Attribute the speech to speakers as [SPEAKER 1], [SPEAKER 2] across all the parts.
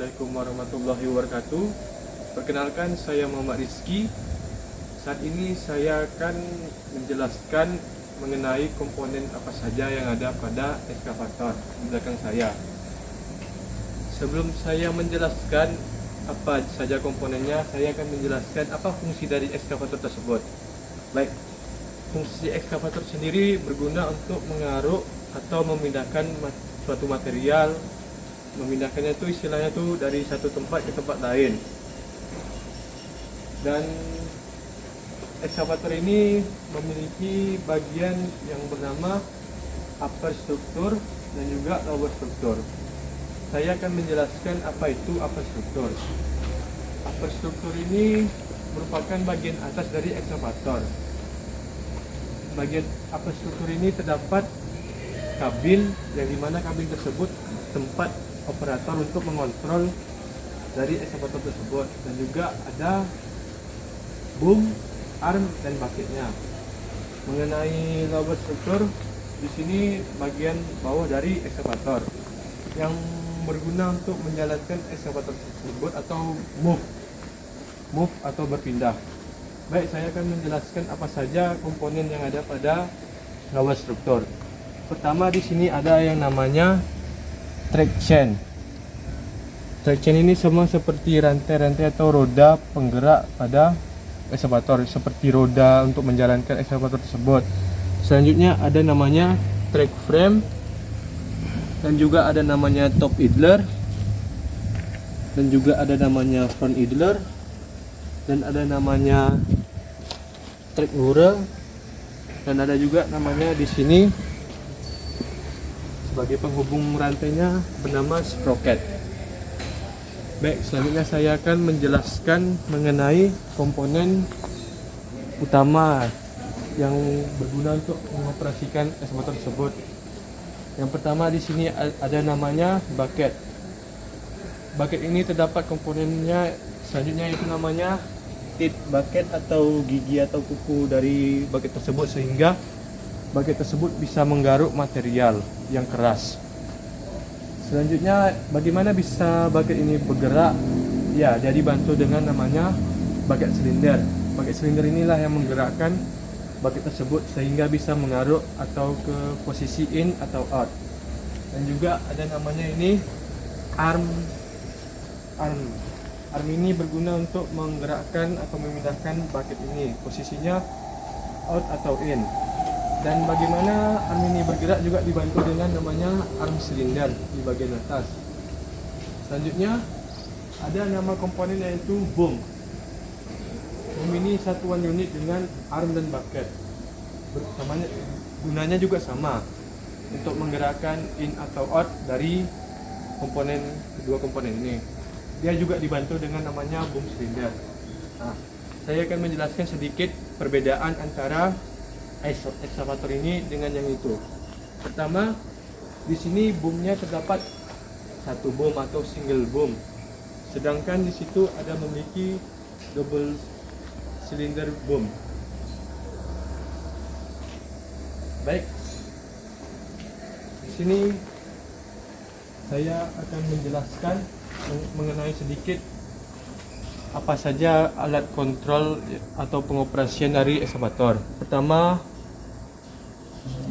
[SPEAKER 1] Assalamualaikum warahmatullahi wabarakatuh. Perkenalkan, saya Muhammad Rizky. Saat ini saya akan menjelaskan mengenai komponen apa saja yang ada pada ekskavator di belakang saya. Sebelum saya menjelaskan apa saja komponennya, saya akan menjelaskan apa fungsi dari ekskavator tersebut. Baik, fungsi ekskavator sendiri berguna untuk mengaruk atau memindahkan suatu material. Memindahkannya itu istilahnya tuh dari satu tempat ke tempat lain. Dan ekskavator ini memiliki bagian yang bernama upper struktur dan juga lower struktur. Saya akan menjelaskan apa itu upper struktur. Upper struktur ini merupakan bagian atas dari ekskavator. Bagian upper struktur ini terdapat kabin, yang dimana kabin tersebut tempat operator untuk mengontrol dari ekskavator tersebut, dan juga ada boom, arm, dan bucketnya. Mengenai lower struktur, di sini bagian bawah dari ekskavator yang berguna untuk menjalankan ekskavator tersebut atau move atau berpindah. Baik, saya akan menjelaskan apa saja komponen yang ada pada lower struktur. Pertama, di sini ada yang namanya traction. Traction ini sama seperti rantai-rantai atau roda penggerak pada ekskavator, seperti roda untuk menjalankan ekskavator tersebut. Selanjutnya ada namanya track frame, dan juga ada namanya top idler, dan juga ada namanya front idler, dan ada namanya track mural, dan ada juga namanya di sini sebagai penghubung rantainya bernama sprocket. Baik, selanjutnya saya akan menjelaskan mengenai komponen utama yang berguna untuk mengoperasikan ekskavator tersebut. Yang pertama di sini ada namanya bucket. Bucket ini terdapat komponennya selanjutnya, yaitu namanya teeth bucket atau gigi atau kuku dari bucket tersebut, sehingga bucket tersebut bisa menggaruk material yang keras. Selanjutnya, bagaimana bisa bucket ini bergerak? Ya, jadi bantu dengan namanya bucket silinder. Bucket silinder inilah yang menggerakkan bucket tersebut sehingga bisa mengaruk atau ke posisi in atau out. Dan juga ada namanya ini arm. Arm ini berguna untuk menggerakkan atau memindahkan bucket ini posisinya out atau in. Dan bagaimana arm ini bergerak juga dibantu dengan namanya arm silinder di bagian atas. Selanjutnya ada nama komponen yaitu boom. Boom ini satuan unit dengan arm dan bucket. Gunanya juga sama untuk menggerakkan in atau out dari kedua komponen ini. Dia juga dibantu dengan namanya boom silinder. Nah, saya akan menjelaskan sedikit perbedaan antara ekskavator ini dengan yang itu. Pertama, di sini boomnya terdapat satu boom atau single boom, sedangkan di situ ada memiliki double cylinder boom. Baik, di sini saya akan menjelaskan mengenai sedikit apa saja alat kontrol atau pengoperasian dari ekskavator. Pertama,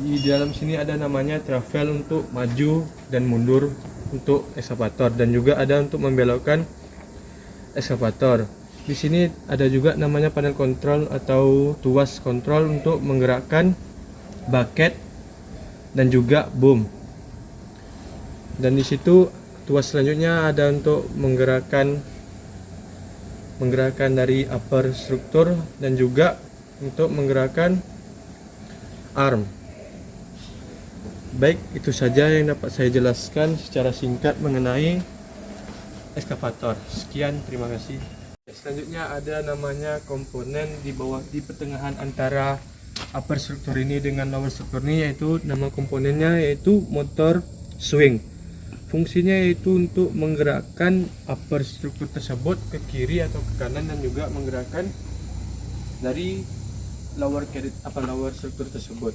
[SPEAKER 1] di dalam sini ada namanya travel untuk maju dan mundur untuk ekskavator, dan juga ada untuk membelokkan ekskavator. Di sini ada juga namanya panel kontrol atau tuas kontrol untuk menggerakkan bucket dan juga boom. Dan di situ tuas selanjutnya ada untuk menggerakkan dari upper struktur dan juga untuk menggerakkan arm. Baik, itu saja yang dapat saya jelaskan secara singkat mengenai ekskavator. Sekian, terima kasih. Selanjutnya ada namanya komponen di bawah, di pertengahan antara upper struktur ini dengan lower struktur ini, yaitu nama komponennya yaitu motor swing. Fungsinya yaitu untuk menggerakkan upper struktur tersebut ke kiri atau ke kanan, dan juga menggerakkan dari lower struktur tersebut.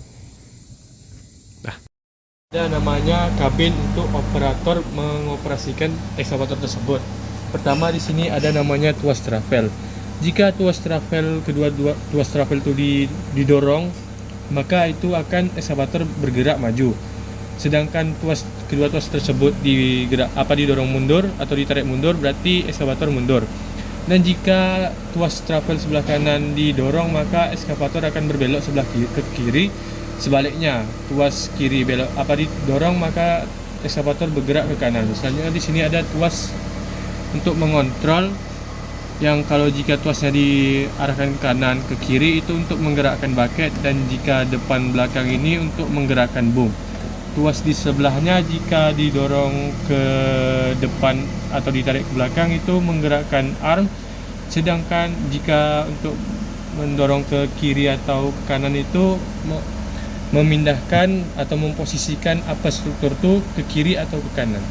[SPEAKER 1] Ada namanya kabin untuk operator mengoperasikan ekskavator tersebut. Pertama di sini ada namanya tuas travel. Jika tuas travel tuas travel itu didorong, maka itu akan ekskavator bergerak maju. Sedangkan kedua tuas tersebut didorong mundur atau ditarik mundur, berarti ekskavator mundur. Dan jika tuas travel sebelah kanan didorong, maka ekskavator akan berbelok sebelah ke kiri. Sebaliknya, tuas kiri didorong, maka ekskavator bergerak ke kanan. Selanjutnya di sini ada tuas untuk mengontrol, yang kalau jika tuasnya diarahkan ke kanan ke kiri itu untuk menggerakkan bucket, dan jika depan belakang ini untuk menggerakkan boom. Tuas di sebelahnya jika didorong ke depan atau ditarik ke belakang itu menggerakkan arm, sedangkan jika untuk mendorong ke kiri atau ke kanan itu memindahkan atau memposisikan apa struktur itu ke kiri atau ke kanan.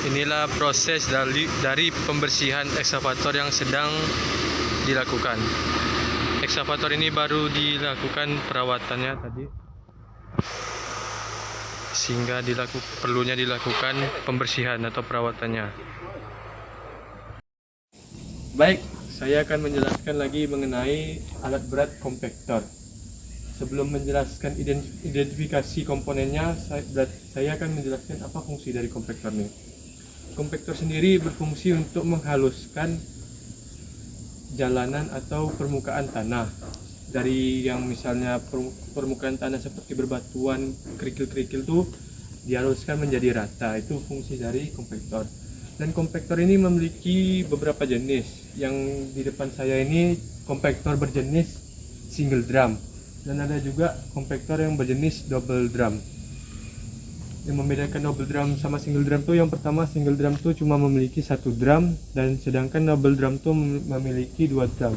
[SPEAKER 1] Inilah proses dari pembersihan ekskavator yang sedang dilakukan. Ekskavator ini baru dilakukan perawatannya tadi, sehingga perlunya dilakukan pembersihan atau perawatannya. Baik, saya akan menjelaskan lagi mengenai alat berat kompaktor. Sebelum menjelaskan identifikasi komponennya, saya akan menjelaskan apa fungsi dari kompaktor ini. Kompaktor sendiri berfungsi untuk menghaluskan jalanan atau permukaan tanah. Dari yang misalnya permukaan tanah seperti berbatuan, kerikil-kerikil itu dihaluskan menjadi rata. Itu fungsi dari kompaktor. Dan kompaktor ini memiliki beberapa jenis. Yang di depan saya ini kompaktor berjenis single drum. Dan ada juga kompaktor yang berjenis double drum. Yang membedakan double drum sama single drum tuh, yang pertama single drum tuh cuma memiliki satu drum, dan sedangkan double drum tuh memiliki dua drum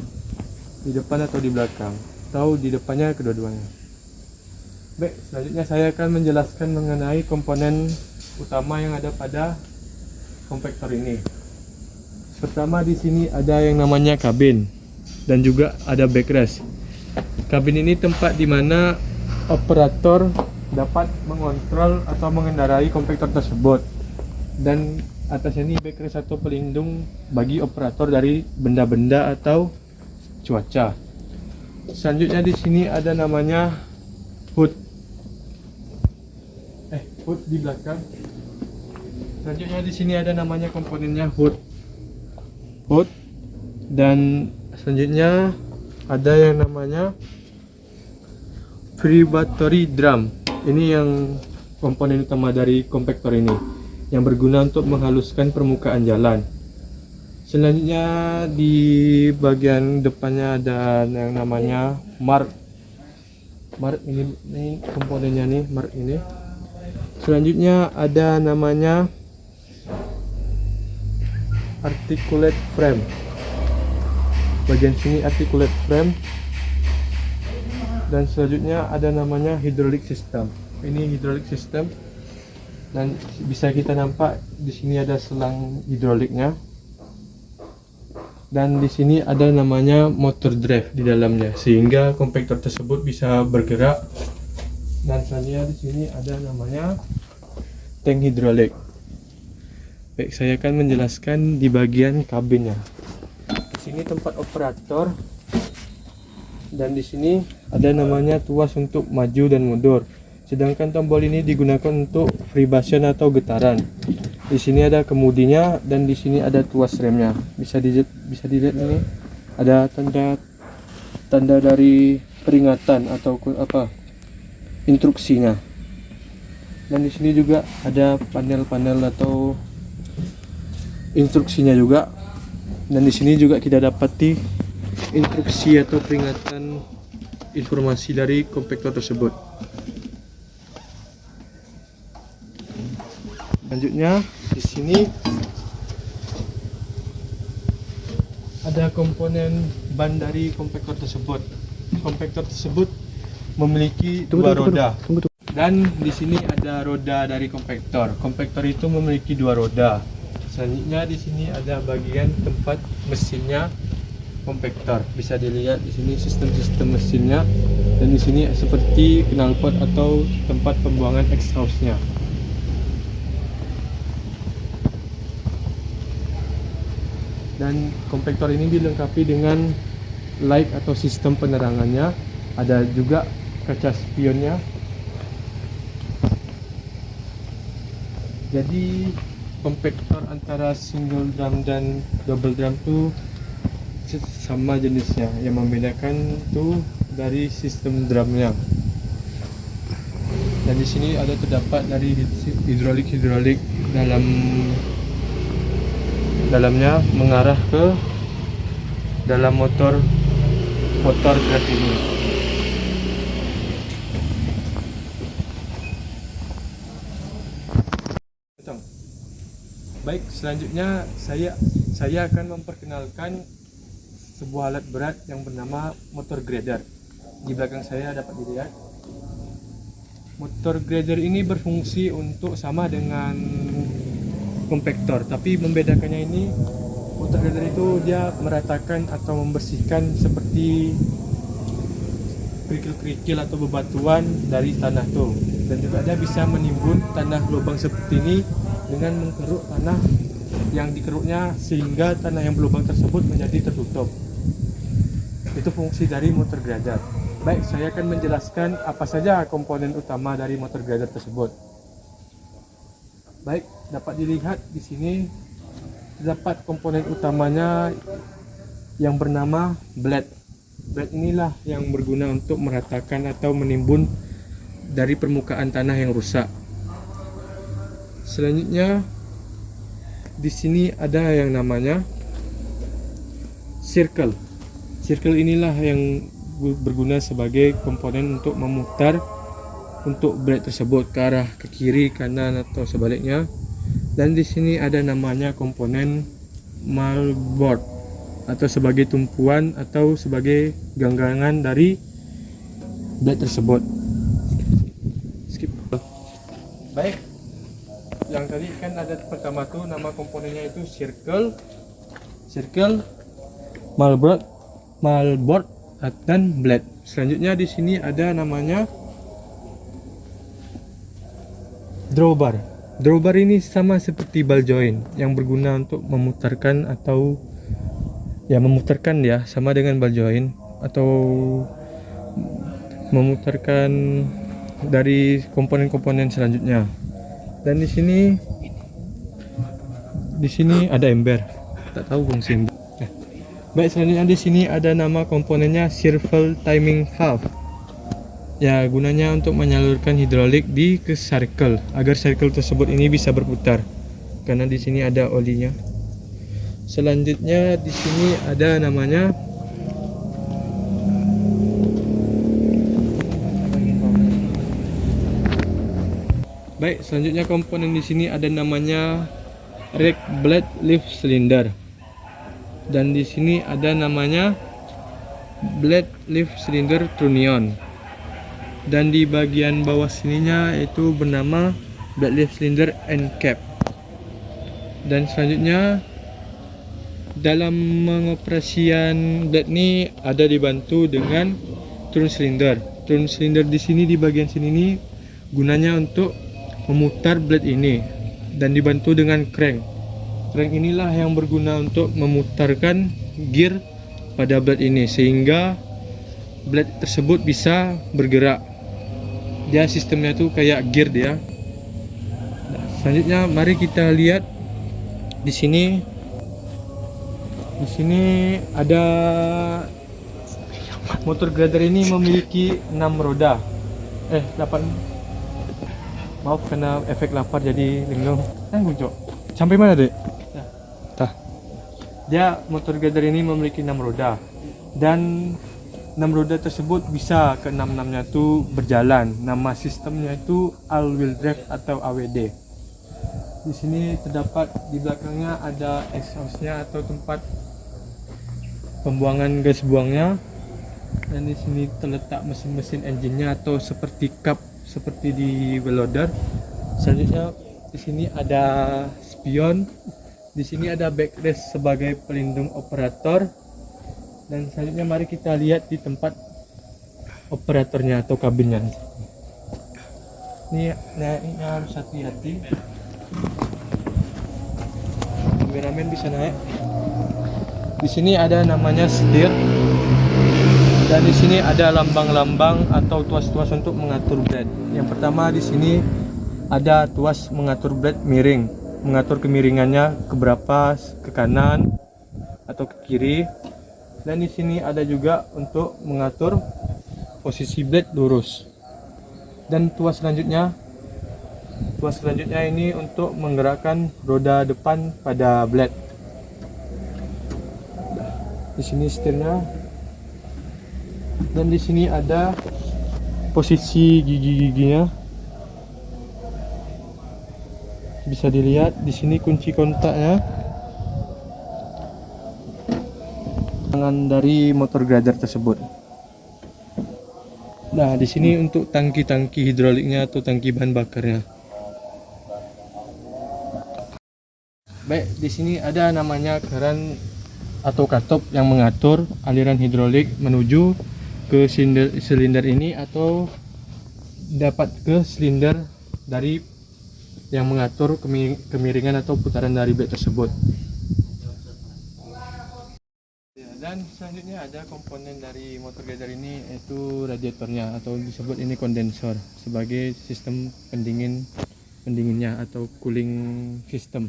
[SPEAKER 1] di depan atau di belakang, atau di depannya kedua-duanya. Baik, selanjutnya saya akan menjelaskan mengenai komponen utama yang ada pada kompaktor ini. Pertama di sini ada yang namanya kabin dan juga ada backrest. Kabin ini tempat di mana operator dapat mengontrol atau mengendarai kompaktor tersebut, dan atasnya ini backrest atau pelindung bagi operator dari benda-benda atau cuaca. Selanjutnya di sini ada namanya hood di belakang. Selanjutnya di sini ada namanya komponennya hood, dan selanjutnya ada yang namanya vibratory drum. Ini yang komponen utama dari kompaktor ini, yang berguna untuk menghaluskan permukaan jalan. Selanjutnya di bagian depannya ada yang namanya mark ini komponennya nih, mark ini. Selanjutnya ada namanya articulate frame. Bagian sini articulate frame. Dan selanjutnya ada namanya hydraulic system. Ini hydraulic system, dan bisa kita nampak di sini ada selang hidroliknya, dan di sini ada namanya motor drive di dalamnya, sehingga kompaktor tersebut bisa bergerak. Dan selanjutnya di sini ada namanya tank hidrolik. Baik, saya akan menjelaskan di bagian kabinnya. Di sini tempat operator, dan di sini ada namanya tuas untuk maju dan mundur. Sedangkan tombol ini digunakan untuk vibration atau getaran. Di sini ada kemudinya dan di sini ada tuas remnya. Bisa dilihat ini ada tanda dari peringatan atau apa instruksinya. Dan di sini juga ada panel-panel atau instruksinya juga. Dan di sini juga kita dapati instruksi atau peringatan informasi dari kompaktor tersebut. Selanjutnya di sini ada komponen ban dari kompaktor tersebut. Kompaktor tersebut memiliki dua roda. Dan di sini ada roda dari kompaktor. Kompaktor itu memiliki dua roda. Selanjutnya di sini ada bagian tempat mesinnya kompaktor. Bisa dilihat di sini sistem mesinnya, dan di sini seperti knalpot atau tempat pembuangan exhaustnya. Dan kompaktor ini dilengkapi dengan light atau sistem penerangannya. Ada juga kaca spionnya. Jadi kompaktor antara single drum dan double drum itu sama jenisnya. Yang membedakan itu dari sistem drumnya. Dan di sini ada terdapat dari hidrolik dalamnya mengarah ke dalam motor truk ini. Baik, selanjutnya saya akan memperkenalkan sebuah alat berat yang bernama motor grader. Di belakang saya dapat dilihat. Motor grader ini berfungsi untuk sama dengan kompaktor, tapi membedakannya ini motor grader itu dia meratakan atau membersihkan seperti kerikil-kerikil atau bebatuan dari tanah tuh, dan juga dia bisa menimbun tanah lubang seperti ini dengan mengkeruk tanah yang dikeruknya sehingga tanah yang berlubang tersebut menjadi tertutup. Itu fungsi dari motor grader. Baik, saya akan menjelaskan apa saja komponen utama dari motor grader tersebut. Baik, dapat dilihat di sini terdapat komponen utamanya yang bernama blade. Blade inilah yang berguna untuk meratakan atau menimbun dari permukaan tanah yang rusak. Selanjutnya di sini ada yang namanya circle. Circle inilah yang berguna sebagai komponen untuk memutar untuk blade tersebut ke arah ke kiri, kanan atau sebaliknya. Dan di sini ada namanya komponen mallboard atau sebagai tumpuan atau sebagai ganggangan dari blade tersebut. Skip. Baik, yang tadi kan ada pertama tuh nama komponennya itu circle, mallboard dan blade. Selanjutnya di sini ada namanya drawbar. Drawbar ini sama seperti ball joint yang berguna untuk memutarkan atau memutarkan ya, sama dengan ball joint atau memutarkan dari komponen-komponen selanjutnya. Dan di sini ada ember. Tak tahu fungsi ember. Baik, selanjutnya di sini ada nama komponennya serval timing valve. Ya, gunanya untuk menyalurkan hidrolik ke circle agar circle tersebut ini bisa berputar. Karena di sini ada olinya. Selanjutnya di sini ada namanya Baik, selanjutnya komponen di sini ada namanya rack blade lift cylinder. Dan di sini ada namanya blade lift cylinder trunnion. Dan di bagian bawah sininya itu bernama blade lift cylinder end cap. Dan selanjutnya dalam pengoperasian blade ini ada dibantu dengan turn cylinder. Turn cylinder di sini di bagian sini ini gunanya untuk memutar blade ini dan dibantu dengan crank. Crank inilah yang berguna untuk memutarkan gear pada blade ini sehingga blade tersebut bisa bergerak. Dia sistemnya tuh kayak gear dia. Nah, selanjutnya mari kita lihat di sini. Di sini ada motor grader ini memiliki 6 roda. 8. Maaf karena efek lapar jadi linglung. Guncok. Sampai mana, Dek? Tah. Dia motor grader ini memiliki 6 roda. Dan 6 roda tersebut bisa ke 6-6-nya itu berjalan. Nama sistemnya itu all wheel drive atau AWD. Di sini terdapat di belakangnya ada exhaustnya atau tempat pembuangan gas buangnya. Dan di sini terletak mesin-mesin engine-nya atau seperti cup seperti di wheel loader. Selanjutnya di sini ada spion. Di sini ada backrest sebagai pelindung operator. Dan selanjutnya mari kita lihat di tempat operatornya atau kabinnya. Ini naiknya harus hati-hati. Kameramen bisa naik. Di sini ada namanya setir. Dan di sini ada lambang-lambang atau tuas-tuas untuk mengatur blade. Yang pertama di sini ada tuas mengatur blade miring, mengatur kemiringannya ke berapa, ke kanan atau ke kiri. Dan di sini ada juga untuk mengatur posisi blade lurus. Dan tuas selanjutnya ini untuk menggerakkan roda depan pada blade. Di sini setirnya. Dan di sini ada posisi gigi-giginya. Bisa dilihat di sini kunci kontaknya. Tangan dari motor grader tersebut. Nah, di sini untuk tangki-tangki hidroliknya atau tangki bahan bakarnya. Baik, di sini ada namanya keran atau katup yang mengatur aliran hidrolik menuju ke silinder ini atau dapat ke silinder dari yang mengatur kemiringan atau putaran dari blade tersebut. Dan selanjutnya ada komponen dari motor grader ini yaitu radiatornya atau disebut ini kondensor sebagai sistem pendinginnya atau cooling system.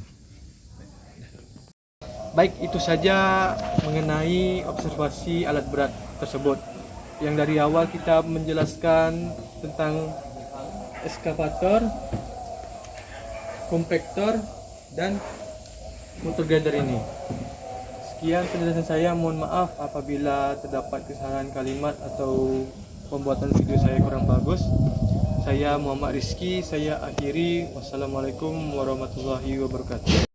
[SPEAKER 1] Baik, itu saja mengenai observasi alat berat tersebut. Yang dari awal kita menjelaskan tentang eskavator, kompaktor, dan motor grader ini. Sekian penjelasan saya, mohon maaf apabila terdapat kesalahan kalimat atau pembuatan video saya kurang bagus. Saya Muhammad Rizky, saya akhiri. Wassalamualaikum warahmatullahi wabarakatuh.